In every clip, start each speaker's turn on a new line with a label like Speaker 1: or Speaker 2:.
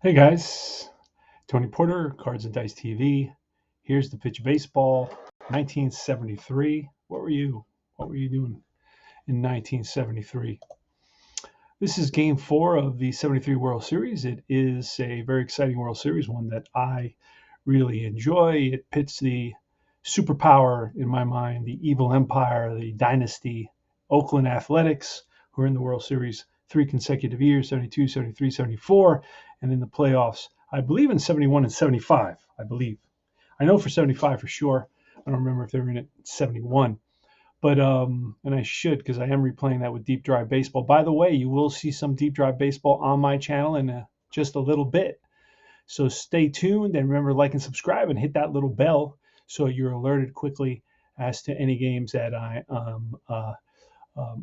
Speaker 1: Hey guys, Tony Porter, Cards and Dice TV. Here's the pitch baseball, 1973. What were you? What were you doing in 1973? This is Game 4 of the 73 World Series. It is a very exciting World Series, one that I really enjoy. It pits the superpower, in my mind, the evil empire, the dynasty, Oakland Athletics, who are in the World Series 3 consecutive years, 72, 73, 74, and in the playoffs, I believe in 71 and 75, I believe. I know for 75 for sure. I don't remember if they were in it 71. But and I should, because I am replaying that with Deep Drive Baseball. By the way, you will see some Deep Drive Baseball on my channel in just a little bit. So stay tuned and remember to like and subscribe and hit that little bell so you're alerted quickly as to any games that I am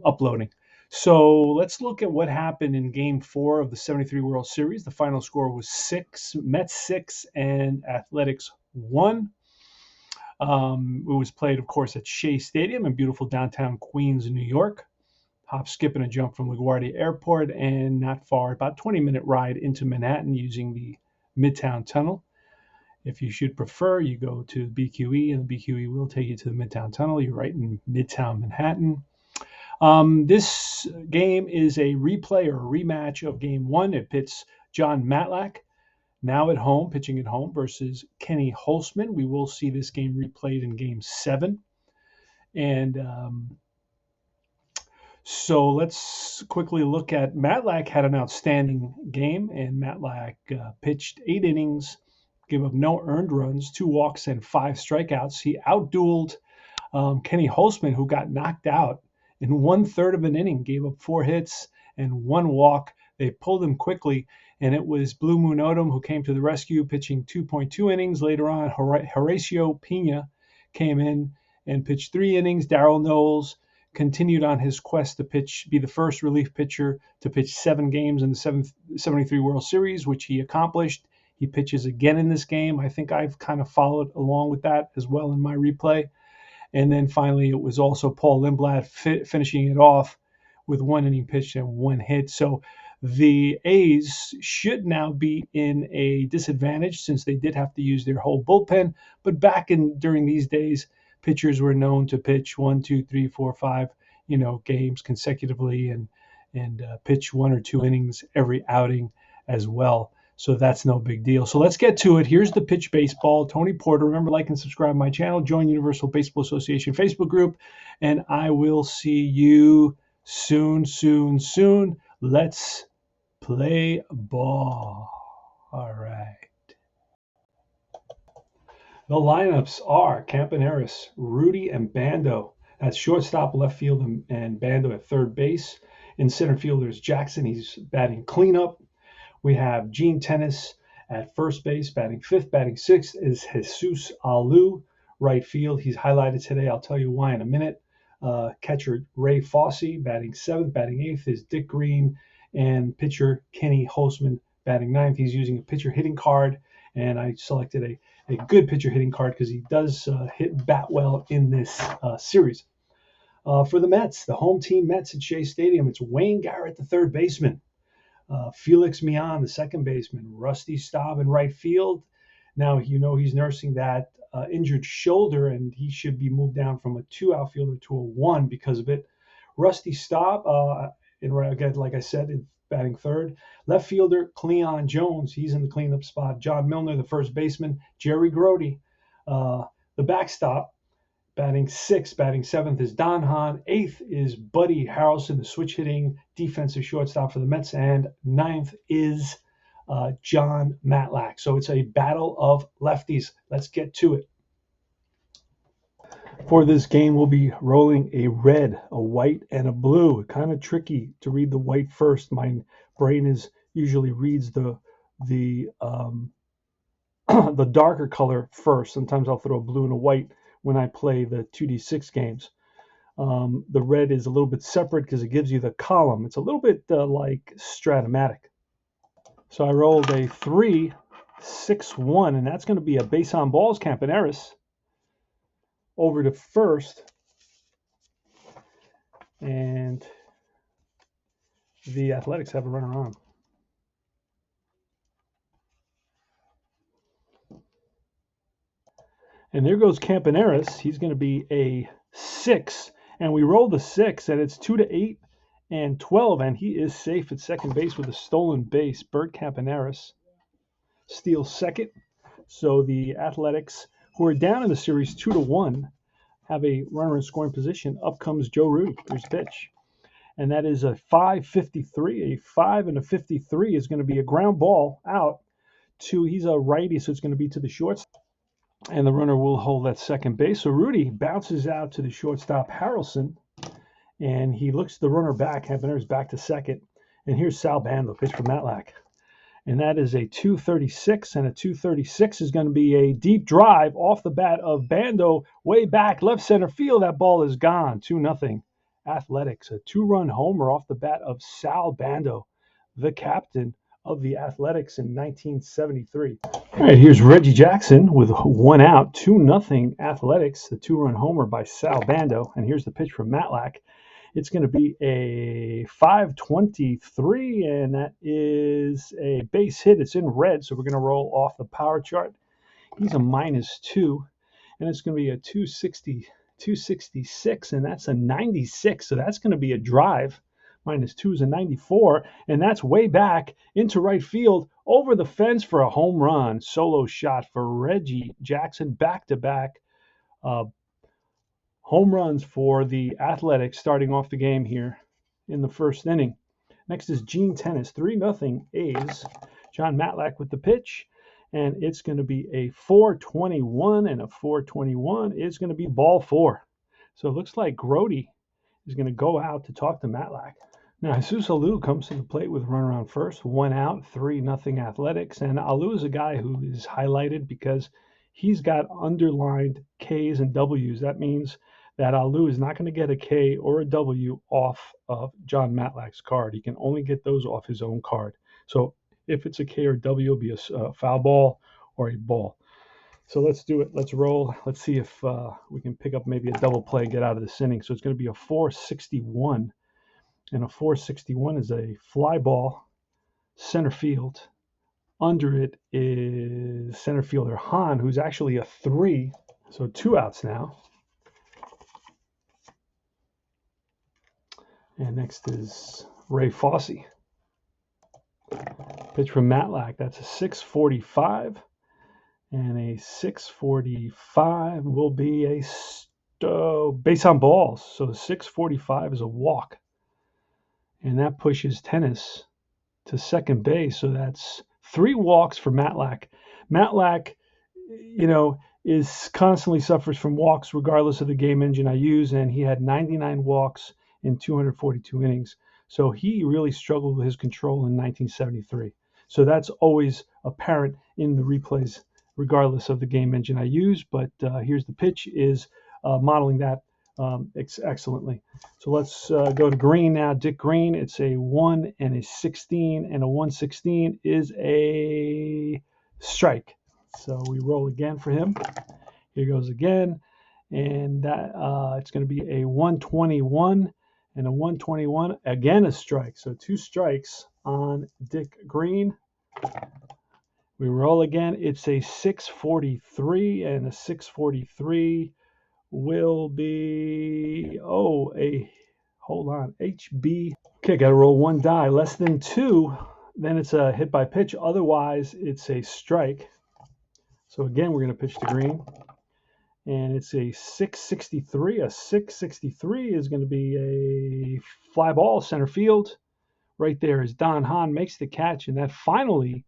Speaker 1: uploading. So let's look at what happened in Game 4 of the 73 World Series. The final score was Mets 6 and Athletics 1. It was played, of course, at Shea Stadium in beautiful downtown Queens, New York. Hop, skip, and a jump from LaGuardia Airport, and not far, about 20-minute ride into Manhattan using the Midtown Tunnel. If you should prefer, you go to BQE, and the BQE will take you to the Midtown Tunnel. You're right in Midtown Manhattan. This game is a replay or a rematch of Game 1. It pits John Matlack, now at home, pitching at home, versus Kenny Holzman. We will see this game replayed in Game 7. And so let's quickly look at Matlack. Had an outstanding game, and Matlack pitched 8 innings, gave up no earned runs, 2 walks, and 5 strikeouts. He outdueled Kenny Holzman, who got knocked out in 1/3 of an inning, gave up 4 hits and 1 walk. They pulled him quickly, and it was Blue Moon Odom who came to the rescue, pitching 2.2 innings. Later on, Horacio Pena came in and pitched 3 innings. Darrell Knowles continued on his quest to be the first relief pitcher to pitch 7 games in the 73 World Series, which he accomplished. He pitches again in this game. I think I've kind of followed along with that as well in my replay. And then finally, it was also Paul Lindblad finishing it off with 1 inning pitched and 1 hit. So the A's should now be in a disadvantage since they did have to use their whole bullpen. But during these days, pitchers were known to pitch 1, 2, 3, 4, 5, games consecutively and pitch 1 or 2 innings every outing as well. So that's no big deal. So let's get to it. Here's the pitch baseball. Tony Porter. Remember, like and subscribe to my channel. Join Universal Baseball Association Facebook group. And I will see you soon, soon, soon. Let's play ball. All right. The lineups are Campaneris, Rudy, and Bando. That's shortstop, left field, and Bando at third base. In center field, there's Jackson. He's batting cleanup. We have Gene Tennis at first base, batting fifth. Batting sixth is Jesus Alu. Right field, he's highlighted today. I'll tell you why in a minute. Catcher Ray Fosse, batting seventh. Batting eighth is Dick Green. And pitcher Kenny Holzman, batting ninth. He's using a pitcher hitting card, and I selected a good pitcher hitting card because he does bat well in this series. For the Mets, the home team Mets at Shea Stadium, it's Wayne Garrett, the third baseman. Felix Mian, the second baseman. Rusty Staub in right field. Now, he's nursing that injured shoulder, and he should be moved down from a 2 outfielder to a 1 because of it. Rusty Staub, again, like I said, batting third. Left fielder, Cleon Jones. He's in the cleanup spot. John Milner, the first baseman. Jerry Grody, the backstop. Batting sixth, batting seventh is Don Hahn. Eighth is Buddy Harrelson, the switch hitting defensive shortstop for the Mets. And ninth is John Matlack. So it's a battle of lefties. Let's get to it. For this game, we'll be rolling a red, a white, and a blue. Kind of tricky to read the white first. My brain usually reads the the darker color first. Sometimes I'll throw a blue and a white when I play the 2D6 games. The red is a little bit separate because it gives you the column. It's a little bit like Stratomatic. So I rolled a 3, 6, 1, and that's going to be a base on balls Campaneris over to first. And the Athletics have a runner on. And there goes Campaneris. He's going to be a 6. And we roll the 6, and it's 2-8 and 12. And he is safe at second base with a stolen base. Bert Campaneris steals second. So the Athletics, who are down in the series 2-1, have a runner in scoring position. Up comes Joe Rudy. Here's the pitch. And that is a 5.53. A 5 and a 53 is going to be a ground ball out to, he's a righty, so it's going to be to the shortstop. And the runner will hold at second base. So Rudy bounces out to the shortstop, Harrelson, and he looks the runner back. Campaneris back to second. And here's Sal Bando, pitch for Matlack. And that is a 236, and a 236 is going to be a deep drive off the bat of Bando, way back left center field. That ball is gone. 2-0 Athletics. A 2-run homer off the bat of Sal Bando, the captain of the Athletics in 1973. All right, here's Reggie Jackson with 1 out. 2-0 Athletics. The 2-run homer by Sal Bando. And here's the pitch from Matlack. It's going to be a 5.23, and that is a base hit. It's in red, so we're going to roll off the power chart. He's a -2, and it's going to be a 266, and that's a 96. So that's going to be a drive. -2 is a 94, and that's way back into right field, over the fence for a home run. Solo shot for Reggie Jackson, back-to-back home runs for the Athletics starting off the game here in the first inning. Next is Gene Tennis, 3-0 A's. John Matlack with the pitch, and it's going to be a 4.21, and a 4.21 is going to be ball 4. So it looks like Grody is going to go out to talk to Matlack. Now, Jesus Alou comes to the plate with a runner on first, 1 out, 3-0 Athletics. And Alou is a guy who is highlighted because he's got underlined K's and W's. That means that Alou is not going to get a K or a W off of John Matlack's card. He can only get those off his own card. So if it's a K or W, it'll be a foul ball or a ball. So let's do it. Let's roll. Let's see if we can pick up maybe a double play and get out of this inning. So it's going to be a 4.61. And a 4.61 is a fly ball, center field. Under it is center fielder Hahn, who's actually a 3. So 2 outs now. And next is Ray Fosse. Pitch from Matlack. That's a 6.45. And a 6.45 will be a base on balls. So the 6.45 is a walk. And that pushes Tennis to second base. So that's 3 walks for Matlack. Matlack, is constantly suffers from walks regardless of the game engine I use. And he had 99 walks in 242 innings. So he really struggled with his control in 1973. So that's always apparent in the replays regardless of the game engine I use. But here's the pitch is modeling that excellently. So let's go to Green now. Dick Green, it's a 1 and a 16, and a 116 is a strike. So we roll again for him. Here goes again, and that it's going to be a 121 and a 121, again a strike. So 2 strikes on Dick Green. We roll again. It's a 6.43, and a 6.43 will be, hold on, HB. Okay, got to roll 1 die. Less than 2, then it's a hit by pitch. Otherwise, it's a strike. So again, we're going to pitch to Green. And it's a 6.63. A 6.63 is going to be a fly ball, center field. Right there is Don Hahn, makes the catch. And that finally,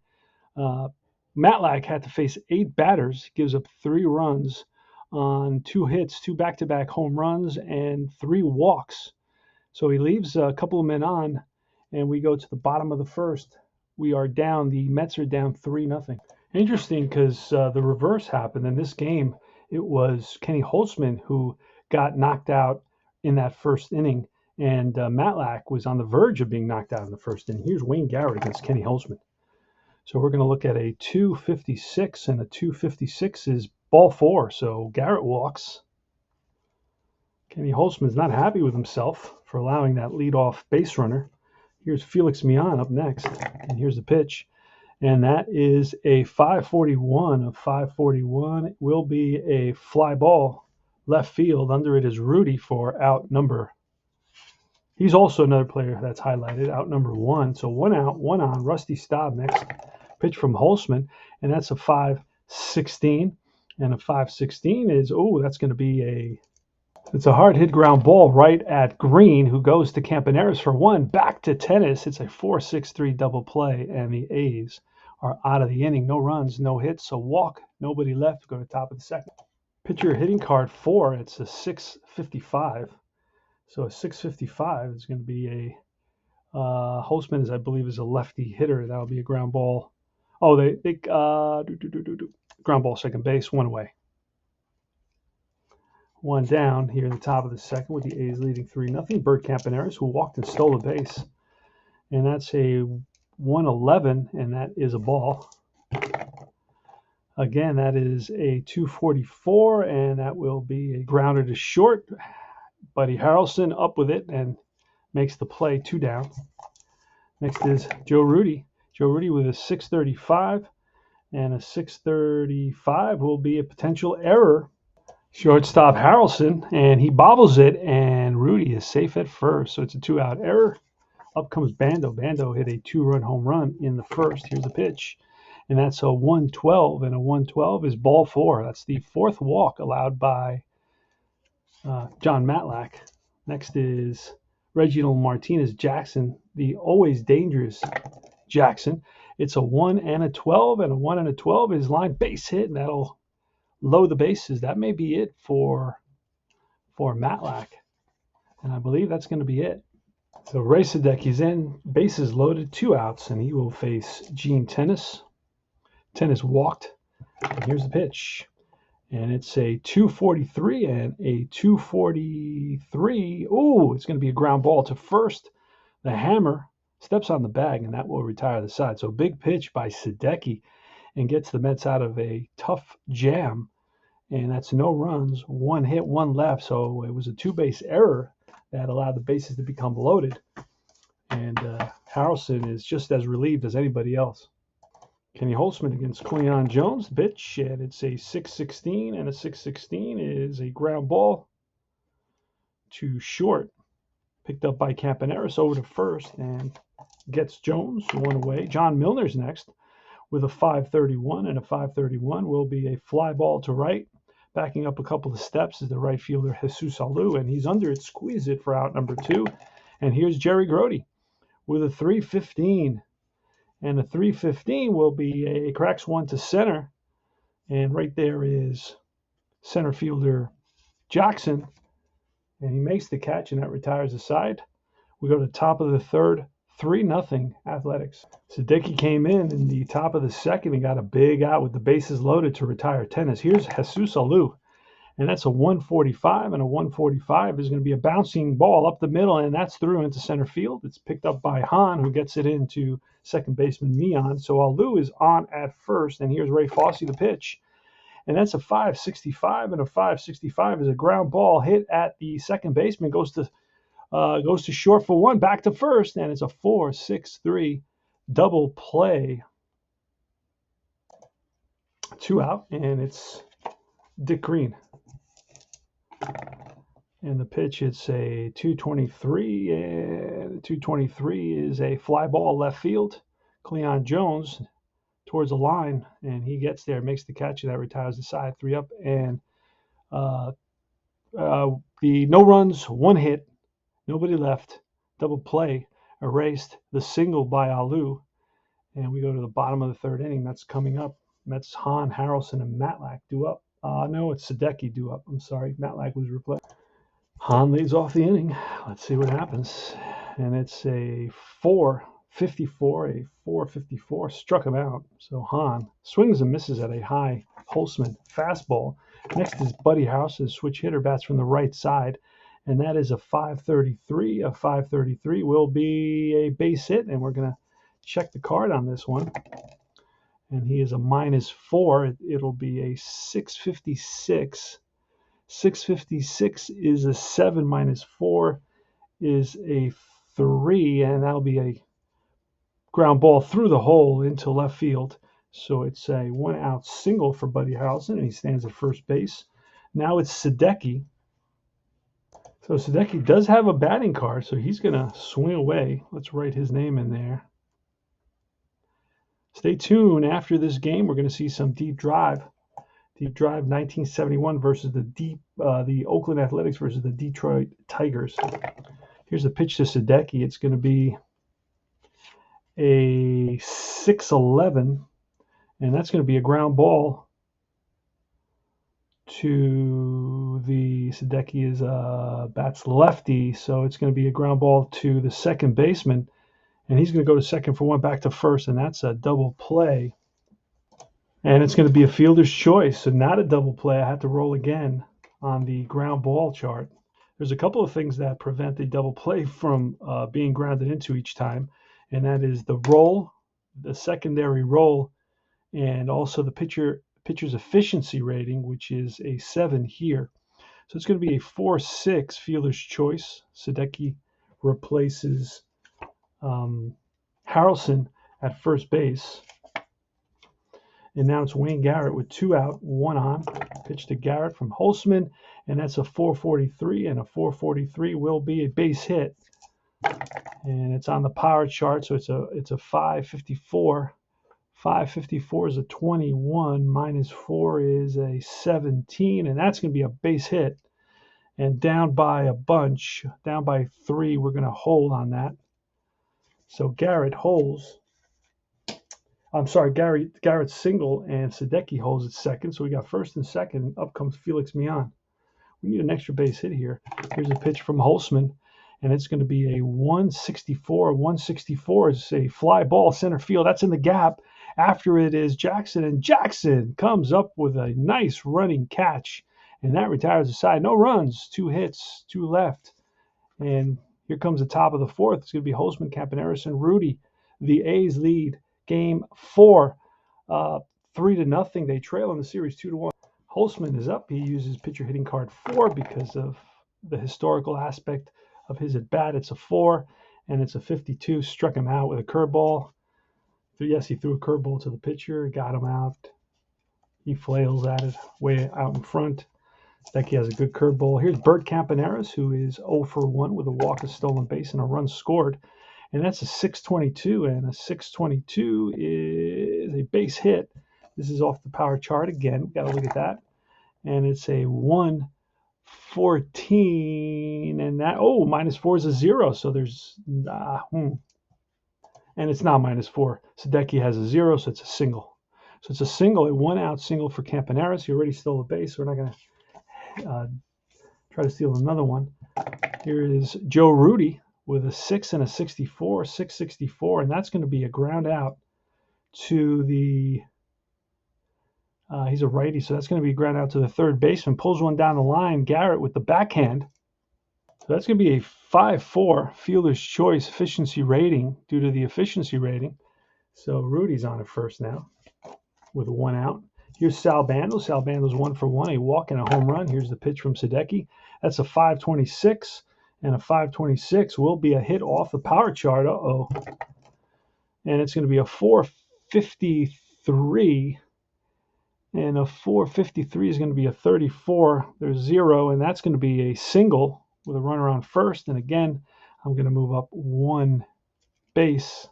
Speaker 1: Matlack had to face 8 batters, gives up 3 runs on 2 hits, 2 back-to-back home runs, and 3 walks. So he leaves a couple of men on, and we go to the bottom of the first. We are down. The Mets are down 3-0. Interesting, because the reverse happened in this game. It was Kenny Holtzman who got knocked out in that first inning, and Matlack was on the verge of being knocked out in the first inning. Here's Wayne Garrett against Kenny Holtzman. So we're going to look at a 2.56, and a 2.56 is ball 4. So Garrett walks. Kenny Holtzman's not happy with himself for allowing that leadoff base runner. Here's Felix Mian up next, and here's the pitch. And that is a 541. A 541. It will be a fly ball left field. Under it is Rudy for out number. He's also another player that's highlighted, out number 1. So 1 out, 1 on. Rusty Staub next. Pitch from Holtzman, and that's a 516. And a 516 is, that's going to be it's a hard hit ground ball right at Green, who goes to Campaneris for 1. Back to tennis. It's a 4-6-3 double play, and the A's are out of the inning. No runs, no hits, so walk, nobody left. Go to top of the second. Pitcher hitting card 4. It's a 655. So a 655 is going to be a Holtzman, I believe, is a lefty hitter. That'll be a ground ball. Oh, they ground ball second base, 1 away. 1 down here in the top of the second with the A's leading 3-0. Bert Campaneris, who walked and stole a base. And that's a 111, and that is a ball. Again, that is a 244, and that will be a grounder to short. Buddy Harrelson up with it and makes the play, 2 down. Next is Joe Rudy. Joe Rudy with a 635, and a 635 will be a potential error. Shortstop Harrelson, and he bobbles it, and Rudy is safe at first. So it's a 2-out error. Up comes Bando. Bando hit a 2-run home run in the first. Here's the pitch, and that's a 112, and a 112 is ball 4. That's the 4th walk allowed by John Matlack. Next is Reginald Martinez Jackson, the always dangerous Jackson. It's a 1 and a 12, and a 1 and a 12 is line base hit, and that'll load the bases. That may be it for Matlack, and I believe that's going to be it. So Ray Sadecki's in, bases loaded, 2 outs, and he will face Gene Tennis. Tennis walked, and here's the pitch. And it's a 243 and a 243. Oh, it's going to be a ground ball to first. The hammer steps on the bag, and that will retire the side. So big pitch by Sadecki and gets the Mets out of a tough jam. And that's no runs, 1 hit, 1 left. So it was a 2-base error that allowed the bases to become loaded. And Harrelson is just as relieved as anybody else. Kenny Holtzman against Cleon Jones, pitch, and it's a 616, and a 616 is a ground ball to short. Picked up by Campaneris over to first and gets Jones 1 away. John Milner's next with a 531, and a 531 will be a fly ball to right. Backing up a couple of steps is the right fielder Jesus Alou, and he's under it, squeeze it for out number 2. And here's Jerry Grody with a 315. And the 315 will be a cracks 1 to center. And right there is center fielder Jackson. And he makes the catch, and that retires the side. We go to the top of the third, 3-0 Athletics. Sadecki came in the top of the second and got a big out with the bases loaded to retire Tennis. Here's Jesus Alou. And that's a 145, and a 145 is going to be a bouncing ball up the middle, and that's through into center field. It's picked up by Hahn, who gets it into second baseman Mion. So Alou is on at first, and here's Ray Fosse, the pitch. And that's a 565, and a 565 is a ground ball hit at the second baseman, goes to short for 1, back to first, and it's a 4-6-3 double play. 2 out, and it's Dick Green. And the pitch, it's a 223, and 223 is a fly ball left field. Cleon Jones towards the line, and he gets there, makes the catch, and that retires the side. 3 up, and the no runs, 1 hit, nobody left, double play erased the single by Alou. And we go to the bottom of the third inning. That's coming up. Mets, Hahn, Harrelson, and Matlack due up. No, it's Sadecki due up. I'm sorry. Matlack was replaced. Hahn leads off the inning. Let's see what happens. And it's a 454. A 454 struck him out. So Hahn swings and misses at a high Holtzman fastball. Next is Buddy House's switch hitter, bats from the right side. And that is a 533. A 533 will be a base hit. And we're going to check the card on this one. And he is a -4. It'll be a 656. 656 is a 7 - 4 is a 3, and that'll be a ground ball through the hole into left field. So it's a 1-out single for Buddy Harrelson, and he stands at first base. Now it's Sadecki. So Sadecki does have a batting card, so he's going to swing away. Let's write his name in there. Stay tuned. After this game, we're going to see some deep drive. Deep drive 1971 versus the Oakland Athletics versus the Detroit Tigers. Here's a pitch to Sadecki. It's going to be a 6-11, and that's going to be a ground ball to the Sadecki is bats lefty, so it's going to be a ground ball to the second baseman, and he's going to go to second for one, back to first, and that's a double play. And it's going to be a fielder's choice, so not a double play. I have to roll again on the ground ball chart. There's a couple of things that prevent the double play from being grounded into each time, and that is the roll, the secondary roll, and also the pitcher's efficiency rating, which is a 7 here. So it's going to be a 4-6 fielder's choice. Sadecki replaces Harrelson at first base. And now it's Wayne Garrett with 2 out, 1 on. Pitch to Garrett from Holtzman, and that's a 443, and a 443 will be a base hit. And it's on the power chart, so it's a 554. 554 is a 21, minus 4 is a 17, and that's going to be a base hit. And down by a bunch, down by 3, we're going to hold on that. So Garrett holds. I'm sorry, Garrett's single, and Sadecki holds at second. So we got first and second. Up comes Felix Mian. We need an extra base hit here. Here's a pitch from Holtzman, and it's going to be a 164. 164 is a fly ball center field. That's in the gap. After it is Jackson, and Jackson comes up with a nice running catch, and that retires the side. No runs, 2 hits, 2 left. And here comes the top of the 4th. It's going to be Holtzman, Campaneris, and Rudy. The A's lead Game 4, 3-0. They trail in the series 2-1. Holtzman is up. He uses pitcher hitting card 4 because of the historical aspect of his at bat. It's a 4, and it's a 52. Struck him out with a curveball. Yes, he threw a curveball to the pitcher, got him out. He flails at it way out in front. Sadecki has a good curveball. Here's Bert Campaneris, who is 0 for 1 with a walk, a stolen base, and a run scored. And that's a 622, and a 622 is a base hit. This is off the power chart again. Got to look at that. And it's a 114, and that, minus 4 is a 0. So there's, and it's not minus 4. Sadecki has a 0, so it's a single. So it's a single, a 1-out single for Campaneris. He already stole a base. So we're not going to try to steal another one. Here is Joe Rudy with a 6 and a 64, 664, and that's going to be a ground out to the, he's a righty, so that's going to be a ground out to the third baseman. Pulls one down the line, Garrett with the backhand. So that's going to be a 5-4 fielder's choice efficiency rating due to the efficiency rating. So Rudy's on at first now with a 1 out. Here's Sal Bando. Sal Bando's 1 for 1, a walk and a home run. Here's the pitch from Sadecki. That's a 526. And a 526 will be a hit off the power chart. And it's going to be a 453. And a 453 is going to be a 34. There's 0, and that's going to be a single with a runner on first. And again, I'm going to move up 1 base.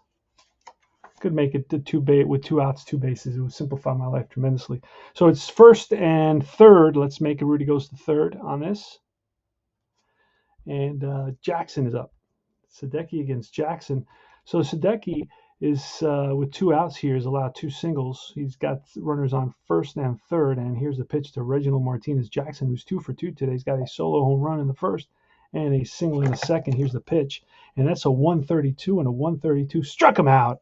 Speaker 1: Could make it to 2 with 2 outs, 2 bases. It would simplify my life tremendously. So it's first and third. Let's make it Rudy goes to third on this. And Jackson is up. Sadecki against Jackson. So Sadecki is with 2 outs here, is allowed 2 singles. He's got runners on first and third. And here's the pitch to Reginald Martinez Jackson, who's 2 for 2 today. He's got a solo home run in the first and a single in the second. Here's the pitch. And that's a 132, and a 132 struck him out.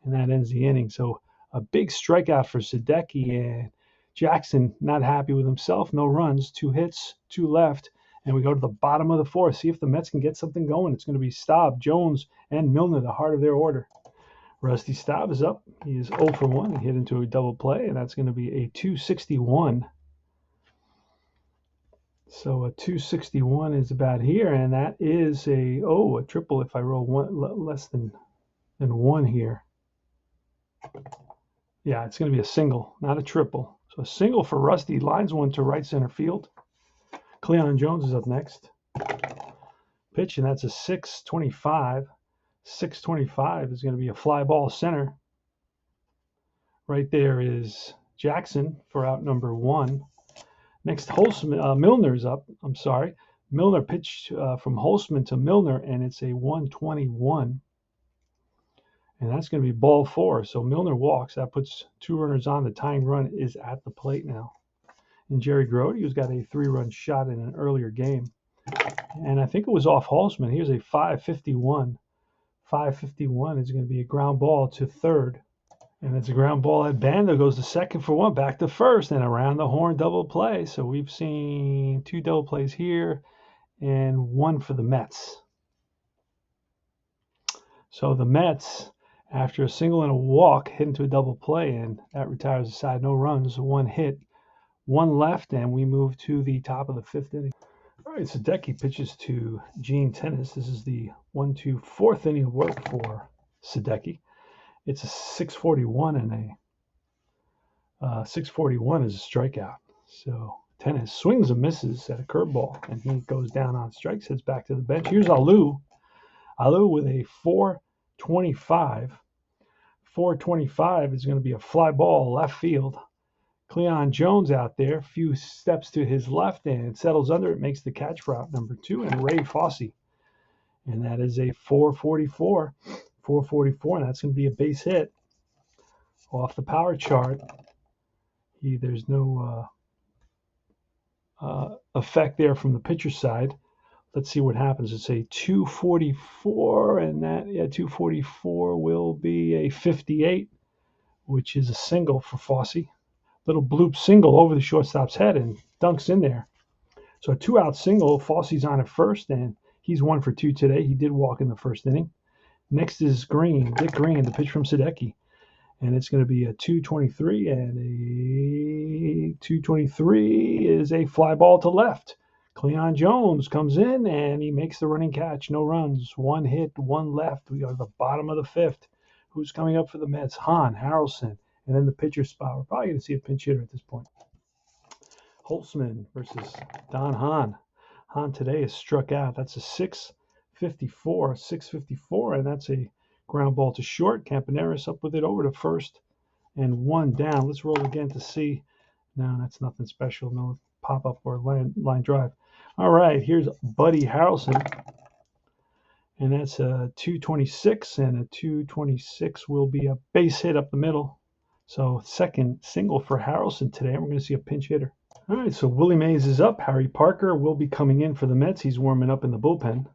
Speaker 1: And that ends the inning. So a big strikeout for Sadecki, and Jackson not happy with himself. No runs, 2 hits, 2 left. And we go to the bottom of the 4th, see if the Mets can get something going. It's going to be Staub, Jones, and Milner, the heart of their order. Rusty Staub is up. He is 0 for 1. He hit into a double play, and that's going to be a 261. So a 261 is about here, and that is a triple if I roll one less than and 1 here. Yeah, it's going to be a single, not a triple. So a single for Rusty. Lines 1 to right center field. Cleon Jones is up next. Pitch, and that's a 625. 625 is going to be a fly ball center. Right there is Jackson for out number 1. Next, Milner's up. I'm sorry. Milner pitched from Holtzman to Milner, and it's a 121. And that's going to be ball 4. So Milner walks. That puts 2 runners on. The tying run is at the plate now. And Jerry Grote, who's got a 3-run shot in an earlier game. And I think it was off Holtzman. Here's a 551. 551 is going to be a ground ball to third. And it's a ground ball at Banda, goes to second for 1, back to first, and around the horn double play. So we've seen 2 double plays here and 1 for the Mets. So the Mets, after a single and a walk, hit into a double play, and that retires the side. No runs, 1 hit, 1 left, and we move to the top of the 5th inning. All right, Sadecki pitches to Gene Tennis. This is the 1-2 4th inning of work for Sadecki. It's a 641, and a 641 is a strikeout. So Tennis swings and misses at a curveball, and he goes down on strikes, heads back to the bench. Here's Alou. Alou with a 425. 425 is going to be a fly ball left field. Cleon Jones out there, a few steps to his left and settles under it, makes the catch for out number 2, and Ray Fosse. And that is a 444. 444, and that's going to be a base hit off the power chart. There's no effect there from the pitcher side. Let's see what happens. It's a 244, and that 244 will be a 58, which is a single for Fosse. Little bloop single over the shortstop's head and dunks in there. So a 2-out single. Fosse's on at first, and he's 1 for 2 today. He did walk in the first inning. Next is Green, Dick Green, the pitch from Sadecki. And it's going to be a 223, and a 223 is a fly ball to left. Cleon Jones comes in, and he makes the running catch. No runs, 1 hit, 1 left. We are at the bottom of the 5th. Who's coming up for the Mets? Hahn, Harrelson, and then the pitcher spot. We're probably going to see a pinch hitter at this point. Holtzman versus Don Hahn. Hahn today is struck out. That's a 654, and that's a ground ball to short. Campaneris up with it over to first, and 1 down. Let's roll again to see. No, that's nothing special. No pop-up or line drive. All right, here's Buddy Harrelson, and that's a 226, and a 226 will be a base hit up the middle. So second single for Harrelson today, and we're going to see a pinch hitter. All right, so Willie Mays is up. Harry Parker will be coming in for the Mets. He's warming up in the bullpen.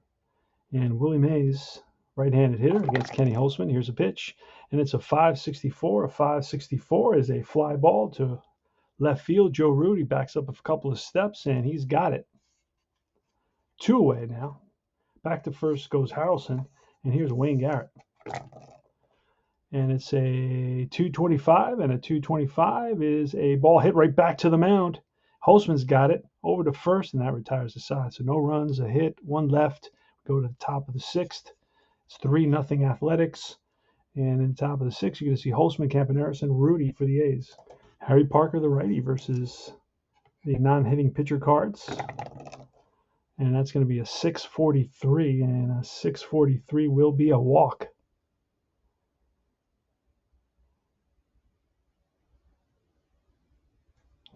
Speaker 1: And Willie Mays, right-handed hitter against Kenny Holtzman. Here's a pitch, and it's a 564. A 564 is a fly ball to left field. Joe Rudy backs up a couple of steps, and he's got it. 2 away now. Back to first goes Harrelson, and here's Wayne Garrett. And it's a 225, and a 225 is a ball hit right back to the mound. Holtzman's got it over to first, and that retires the side. So no runs, a hit, 1 left. Go to the top of the 6th. It's 3-0 Athletics. And in the top of the 6th, you're going to see Holtzman, Campaneris, and Rudy for the A's. Harry Parker, the righty, versus the non-hitting pitcher cards. And that's going to be a 643, and a 643 will be a walk.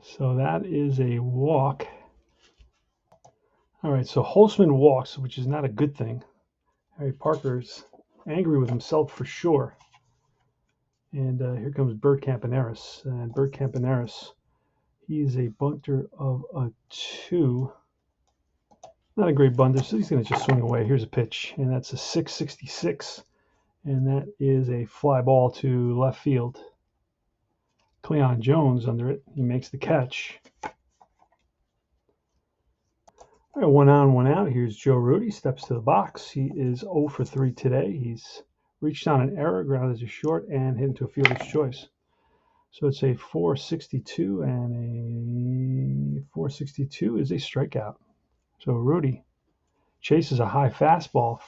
Speaker 1: So that is a walk. All right, so Holtzman walks, which is not a good thing. Harry Parker's angry with himself for sure. And here comes Bert Campaneris. And Bert Campaneris, he is a bunter of a 2. Not a great bunter, so he's going to just swing away. Here's a pitch, and that's a 666. And that is a fly ball to left field. Cleon Jones under it. He makes the catch. All right, 1 on, 1 out. Here's Joe Rudy. Steps to the box. He is 0 for 3 today. He's reached on an error, grounded to short, and hit into a fielder's choice. So it's a 462, and a 462 is a strikeout. So Rudy chases a high fastball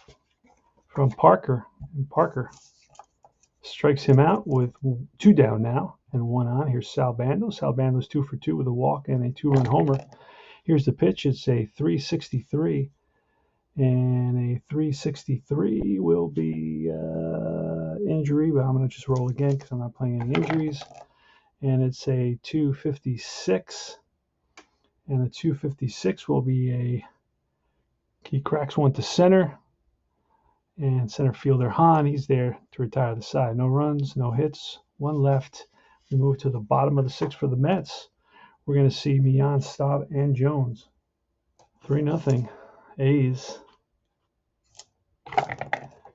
Speaker 1: from Parker. And Parker Strikes him out with 2 down now and 1 on. Here's Sal Bando. Sal Bando's 2 for 2 with a walk and a 2-run homer. Here's the pitch. It's a 363. And a 363 will be injury, but I'm going to just roll again because I'm not playing any injuries. And it's a 256. And the 256 will be he cracks one to center. And center fielder Hahn, he's there to retire the side. No runs, no hits, 1 left. We move to the bottom of the 6th for the Mets. We're going to see Mian, Staub, and Jones. 3-0 A's.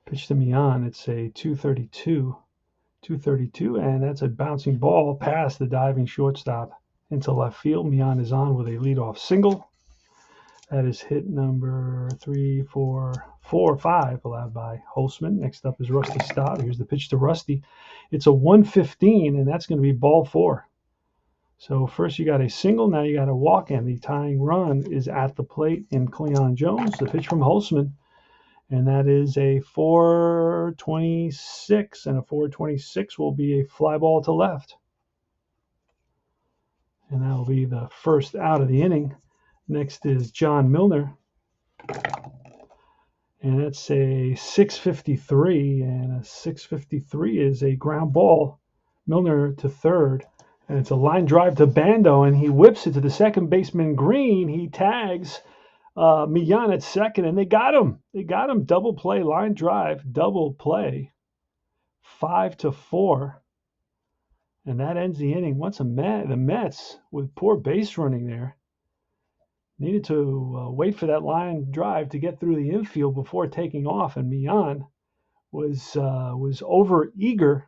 Speaker 1: Pitch to Mian. It's a 232, and that's a bouncing ball past the diving shortstop into left field. Mian is on with a leadoff single. That is hit number 3, 4, 4, 5 allowed by Holtzman. Next up is Rusty Staub. Here's the pitch to Rusty. It's a 115, and that's going to be ball 4. So first you got a single, now you got a walk, and the tying run is at the plate in Cleon Jones. The pitch from Holtzman, and that is a 426, and a 426 will be a fly ball to left. And that will be the first out of the inning. Next is John Milner, and that's a 653, and a 653 is a ground ball. Milner to third, and it's a line drive to Bando, and he whips it to the second baseman Green. He tags Millan at second, and they got him. Double play, line drive, double play, 5-4, and that ends the inning. Once the Mets, with poor base running there, needed to wait for that line drive to get through the infield before taking off, and Millan was over eager,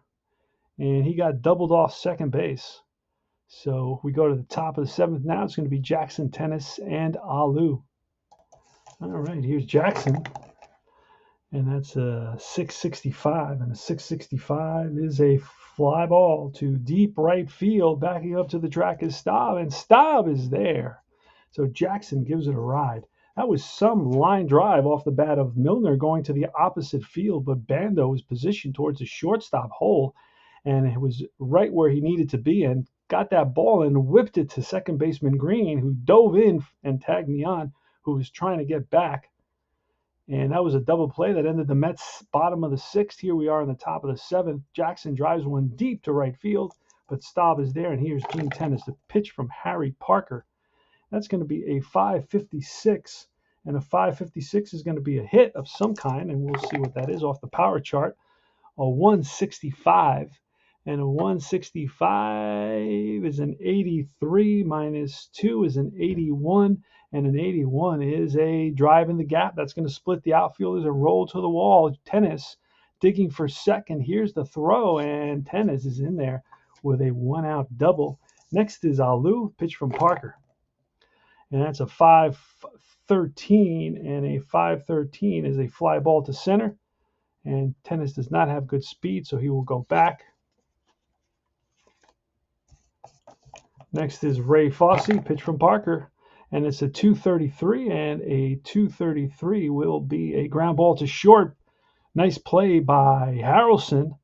Speaker 1: and he got doubled off second base. So we go to the top of the 7th now. It's going to be Jackson, Tennis, and Alu. All right, here's Jackson, and that's a 665, and a 665 is a fly ball to deep right field. Backing up to the track is Staub, and Staub is there. So Jackson gives it a ride. That was some line drive off the bat of Milner going to the opposite field, but Bando was positioned towards the shortstop hole, and it was right where he needed to be, and got that ball and whipped it to second baseman Green, who dove in and tagged me on, who was trying to get back. And that was a double play that ended the Mets' bottom of the 6th. Here we are in the top of the 7th. Jackson drives one deep to right field, but Staub is there, and here's Gene Tennis, the pitch from Harry Parker. That's going to be a 556, and a 556 is going to be a hit of some kind, and we'll see what that is off the power chart. A 165, and a 165 is an 83 minus 2 is an 81, and an 81 is a drive in the gap. That's going to split the outfielders and roll to the wall. Tennis digging for second. Here's the throw, and Tennis is in there with a 1-out double. Next is Alu, pitch from Parker. And that's a 513, and a 513 is a fly ball to center. And Tennis does not have good speed, so he will go back. Next is Ray Fosse, pitch from Parker, and it's a 233, and a 233 will be a ground ball to short. Nice play by Harrelson,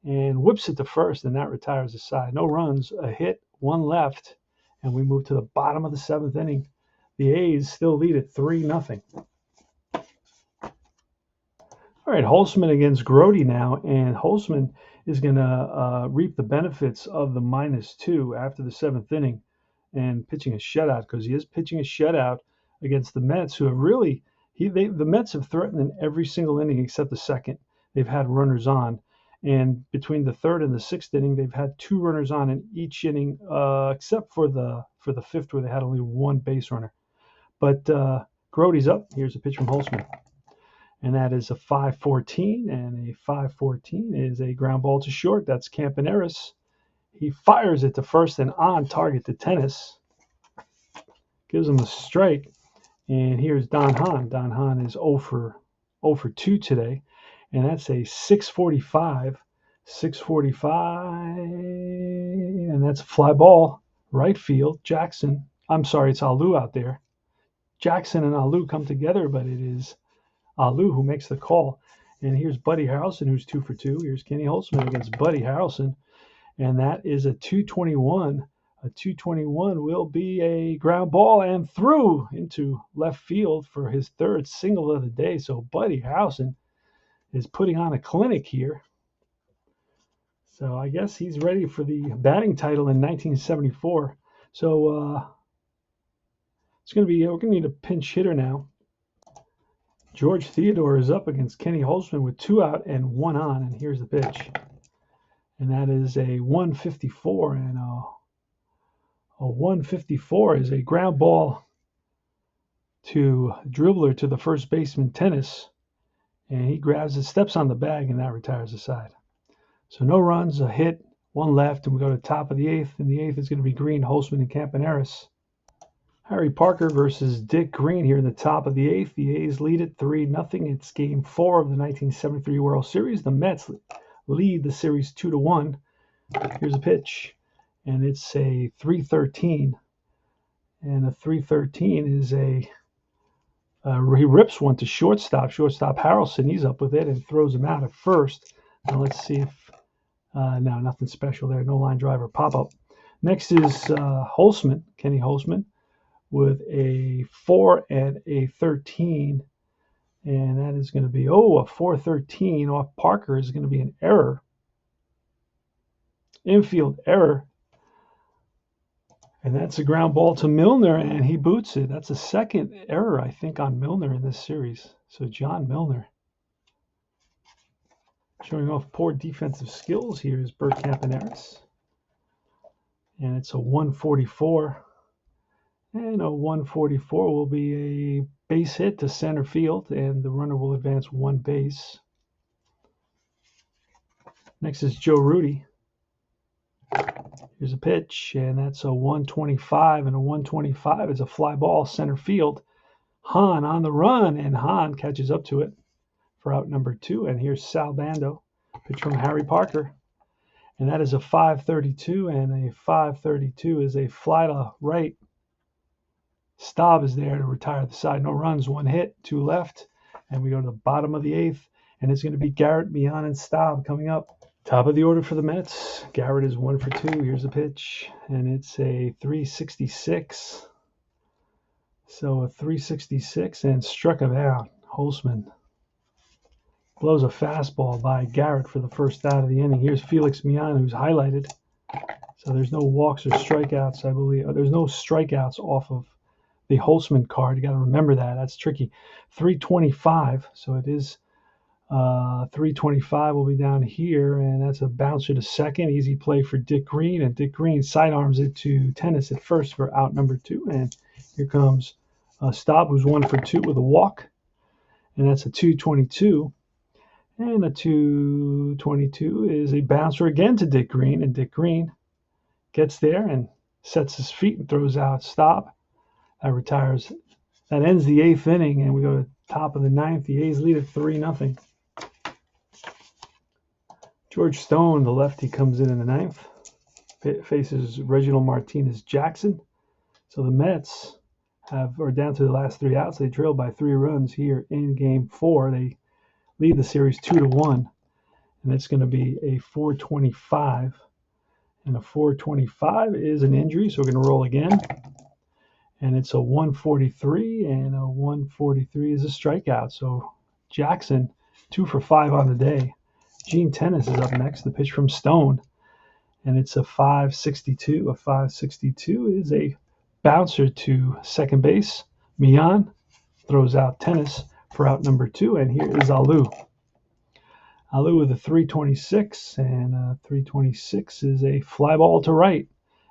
Speaker 1: and whips it to first, and that retires the side. No runs, a hit, 1 left. And we move to the bottom of the 7th inning. The A's still lead at 3-0. All right, Holtzman against Grody now, and Holtzman is going to reap the benefits of the -2 after the 7th inning and pitching a shutout, because he is pitching a shutout against the Mets, who have really the Mets have threatened in every single inning except the 2nd. They've had runners on. And between the 3rd and the 6th inning, they've had 2 runners on in each inning, except for the 5th, where they had only 1 base runner. But Grody's up. Here's a pitch from Holtzman, and that is a 514, and a 514 is a ground ball to short. That's Campaneris. He fires it to first and on target to Tennis. Gives him a strike, and here's Don Hahn. Don Hahn is 0 for 2 today. And that's a 645, and that's a fly ball, right field. Jackson, I'm sorry, it's Alu out there. Jackson and Alu come together, but it is Alu who makes the call. And here's Buddy Harrelson, who's 2 for 2. Here's Kenny Holtzman against Buddy Harrelson. And that is a 221. A 221 will be a ground ball and through into left field for his 3rd single of the day. So Buddy Harrelson is putting on a clinic here. So I guess he's ready for the batting title in 1974. So we're going to need a pinch hitter now. George Theodore is up against Kenny Holtzman with 2 out and 1 on, and here's the pitch. And that is a 154, and a 154 is a ground ball to dribbler to the first baseman Tennis, and he grabs it, steps on the bag, and that retires the side. So no runs, a hit, 1 left, and we go to the top of the 8th, and the 8th is going to be Green, Holtzman, and Campaneris. Harry Parker versus Dick Green here in the top of the 8th. The A's lead it 3-0. It's Game 4 of the 1973 World Series. The Mets lead the series 2-1. Here's a pitch, and it's a 3-13. And a 3-13 is he rips one to shortstop. Shortstop Harrelson, he's up with it and throws him out at first. Now let's see if, no, nothing special there. No line driver pop-up. Next is Holtzman, Kenny Holtzman, with a 4 and a 13. And that is going to be, a 4-13 off Parker is going to be an error. Infield error. And that's a ground ball to Milner, and he boots it. That's a 2nd error, I think, on Milner in this series. So John Milner. Showing off poor defensive skills here is Bert Campaneris. And it's a 144. And a 144 will be a base hit to center field, and the runner will advance 1 base. Next is Joe Rudy. Here's a pitch, and that's a 125, and a 125 is a fly ball center field. Hahn on the run, and Hahn catches up to it for out number 2. And here's Sal Bando, pitch from Harry Parker. And that is a 532, and a 532 is a fly to right. Staub is there to retire the side. No runs, 1 hit, 2 left. And we go to the bottom of the 8th, and it's going to be Garrett, Mian, and Staub coming up. Top of the order for the Mets. Garrett is 1 for 2. Here's a pitch, and it's a 366. So a 366, and struck him out. Holtzman blows a fastball by Garrett for the first out of the inning. Here's Felix Mian, who's highlighted. So there's no walks or strikeouts, I believe. There's no strikeouts off of the Holtzman card. You got to remember that. That's tricky. 325. So it is 325 will be down here, and that's a bouncer to second. Easy play for Dick Green, and Dick Green sidearms it to Tennis at first for out number 2. And here comes Staub, who's 1 for 2 with a walk, and that's a 222. And a 222 is a bouncer again to Dick Green, and Dick Green gets there and sets his feet and throws out Staub. That retires. That ends the 8th inning, and we go to the top of the 9th. The A's lead at 3-0. George Stone, the lefty, comes in the 9th. Faces Reginald Martinez Jackson. So the Mets are down to the last 3 outs. They trail by 3 runs here in Game 4. They lead the series 2-1, and it's going to be a 425. And a 425 is an injury, so we're going to roll again. And it's a 143, and a 143 is a strikeout. So Jackson, 2 for 5 on the day. Gene Tennis is up next, the pitch from Stone. And it's a 562. A 562 is a bouncer to second base. Mian throws out Tennis for out number 2. And here is Alou. Alou with a 326, and a 326 is a fly ball to right.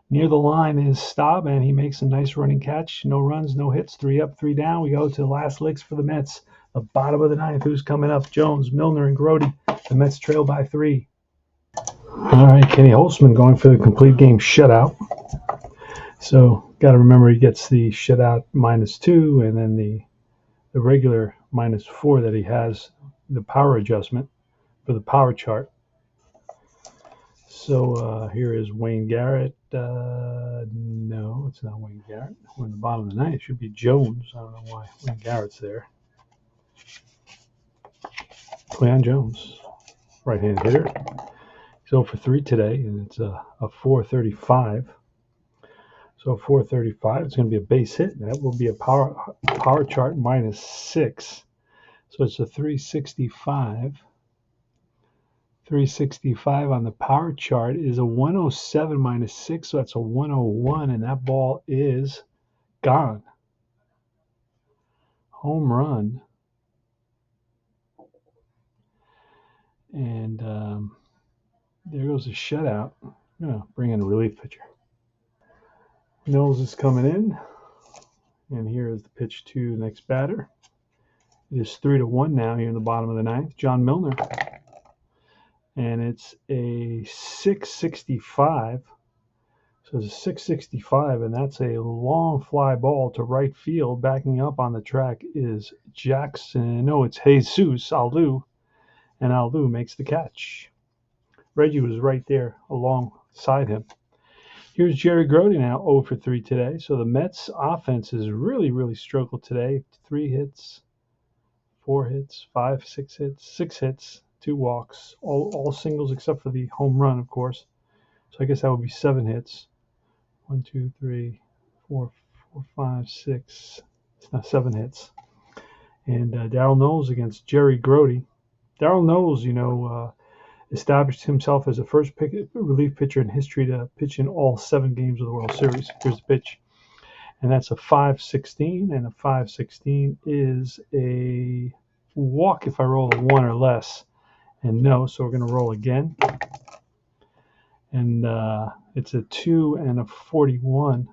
Speaker 1: Near the line is Staub, and he makes a nice running catch. No runs, no hits, 3 up, 3 down. We go to the last licks for the Mets. The bottom of the 9th, who's coming up? Jones, Milner, and Grody. The Mets trail by 3. All right, Kenny Holtzman going for the complete game shutout. So got to remember he gets the shutout -2, and then the regular -4 that he has, the power adjustment for the power chart. So here is Wayne Garrett. No, it's not Wayne Garrett. We're in the bottom of the 9th. It should be Jones. I don't know why Wayne Garrett's there. Cleon Jones, right-handed hitter. He's 0 for 3 today, and it's a 435. So 435, it's going to be a base hit. That will be a power chart -6. So it's a 365. 365 on the power chart is a 107 -6, so that's a 101, and that ball is gone. Home run. And there goes a shutout. I'm going to bring in a relief pitcher. Mills is coming in, and here is the pitch to the next batter. It is 3-1 now here in the bottom of the ninth. John Milner. And it's a 665. So it's a 665, and that's a long fly ball to right field. Backing up on the track is Jackson. No, it's Jesus Alou, and Alou makes the catch. Reggie was right there alongside him. Here's Jerry Grody now 0 for 3 today. So the Mets offense is really, really struggled today. 3 hits, 4 hits, 5, 6 hits, 6 hits, 2 walks, all singles except for the home run, of course. So I guess that would be 7 hits. 1, 2, 3, 4, 5, 6. It's not 7 hits. And Darryl Knowles against Jerry Grody. Darryl Knowles, established himself as the first relief pitcher in history to pitch in all 7 games of the World Series. Here's the pitch. And that's a 5-16, and a 5-16 is a walk if I roll a 1 or less. And no, so we're going to roll again. And it's a 2 and a 41.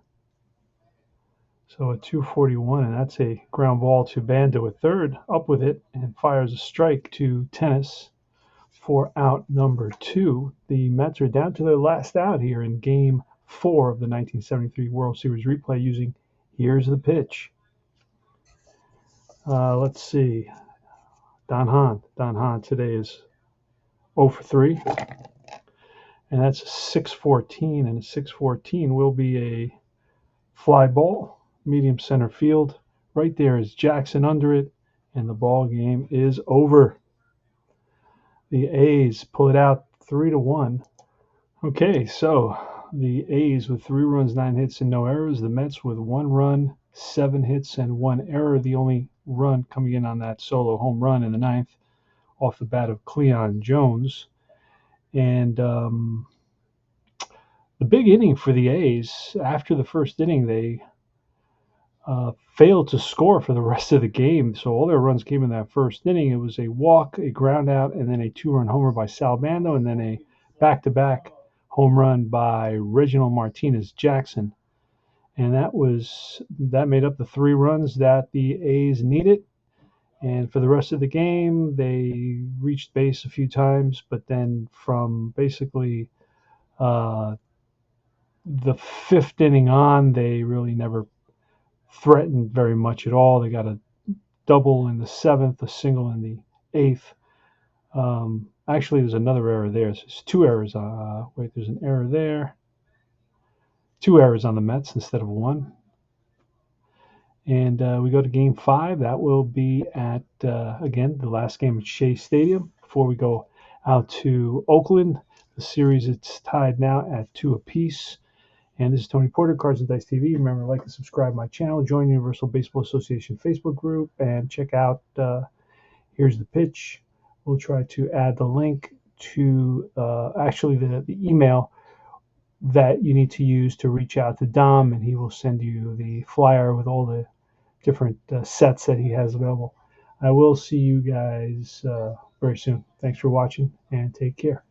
Speaker 1: So a 241, and that's a ground ball to Bando at third, up with it, and fires a strike to Tennis for out number 2. The Mets are down to their last out here in Game 4 of the 1973 World Series replay using Here's the Pitch. Let's see. Don Hahn today is 0 for 3. And that's a 614, and a 614 will be a fly ball, medium center field. Right there is Jackson under it, and the ball game is over. The A's pull it out 3-1. Okay, so the A's with 3 runs, 9 hits, and no errors. The Mets with 1 run, 7 hits, and 1 error. The only run coming in on that solo home run in the ninth off the bat of Cleon Jones. And the big inning for the A's, after the first inning, they failed to score for the rest of the game. So all their runs came in that first inning. It was a walk, a ground out, and then a 2-run homer by Sal Bando, and then a back-to-back home run by Reginald Martinez Jackson. And that made up the 3 runs that the A's needed. And for the rest of the game, they reached base a few times, but then from basically the 5th inning on, they really never threatened very much at all. They got a double in the 7th, a single in the 8th. Actually, there's another error there. So there's 2 errors. There's an error there. 2 errors on the Mets instead of 1. And we go to Game 5. That will be at, again, the last game at Shea Stadium before we go out to Oakland. The series, it's tied now at 2 apiece. And this is Tony Porter, Cards and Dice TV. Remember to like and subscribe to my channel. Join the Universal Baseball Association Facebook group. And check out Here's the Pitch. We'll try to add the link to actually the email that you need to use to reach out to Dom, and he will send you the flyer with all the different sets that he has available. I will see you guys very soon. Thanks for watching, and take care.